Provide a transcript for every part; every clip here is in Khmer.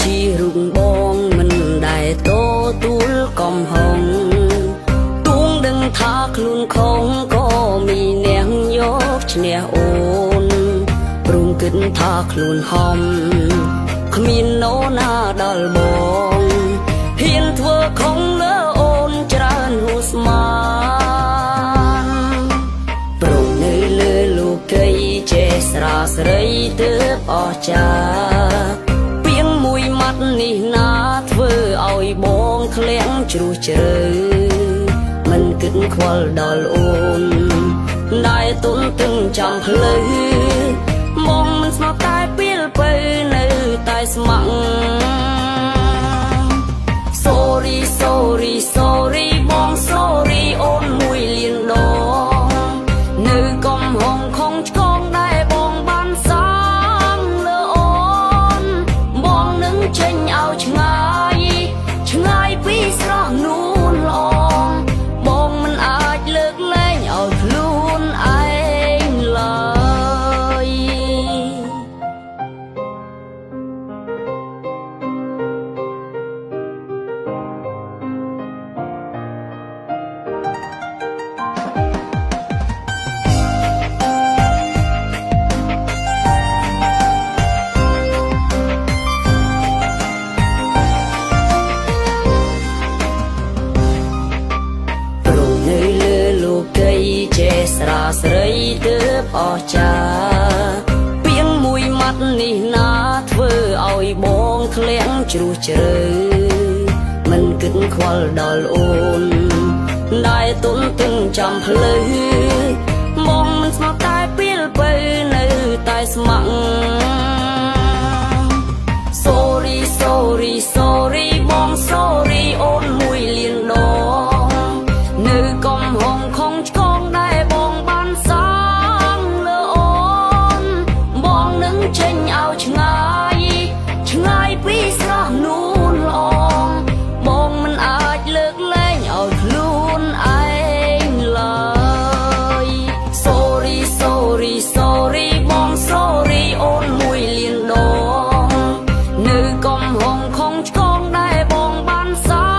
ជារូបបងមិនដែលតទូលកំហុងទួងដឹងថាខ្លួនខំក៏มีអ្នកយកឈ្នះអូនព្រមគិតថាខ្លួនហំគ្មានណូណាដល់បងហ៊ានធ្វើខំលើអូនច្រើនហួស្មានព្រមនៅលើលោកីចេះស្រាស្រីទើបអស្ចារ្យពាងមួយម៉ាត់នេះណាធ្វើឲ្យបងធ្លាក់ជ្រោះជ្រៅមិនគិតខ្វល់ដល់អូនដែលទុនទឹងចាំផ្លូវមកមិនស្មោះតែពេលទៅនៅតែស្ម័គ្រ Sorry sorry sorry បង sorry អូនមួយលានដងនៅកំហុងខំឆ្កងដែលបងបានសាងលើអូនបងនឹងចេញឲ្យឆ្ងាយឆ្ងាយពីស្រស់នួនល្អបងមិនអាចលើកលែងឲ្យខ្លួនឯងឡើយ ស្រាស្រីទើបអស្ចារ្យពាងមួយម៉ាត់នេះណាធ្វើឲ្យបងធ្លាក់ជ្រោះជ្រៅមិនគិតខ្វល់ដល់អូនដែលទុនទឹងចាំផ្លូវបងមិនស្មោះតែពេលទៅនៅតែស្ម័គ្រ Sorry sorry sorry បង sorry អូនមួយលានដងនៅកំហុងខំឆ្កងដែលបងបានសាងលើអូនបងនឹងចេញឲ្យឆ្ងាយឆ្ងាយពីស្រស់នួនល្អបងមិនអាចលើកលែងឲ្យខ្លួនឯងឡើយ Sorry sorry sorry បង sorry អូនមួយលានដងនៅកំហុងខំឆ្កងដែលបងបានសា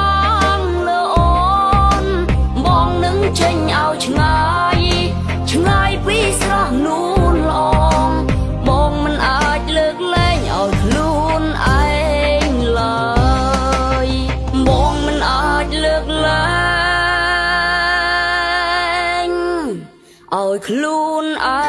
ងលើអូនបងនឹងចេញឲ្យឆ្ងាយឆ្ងាយពីស្រស់នួនល្អបងមិនអាចលើកលែងឲ្យខ្លួនឯងឡើយបងមិនអាចលើកលែងឲ្យខ្លួនឯង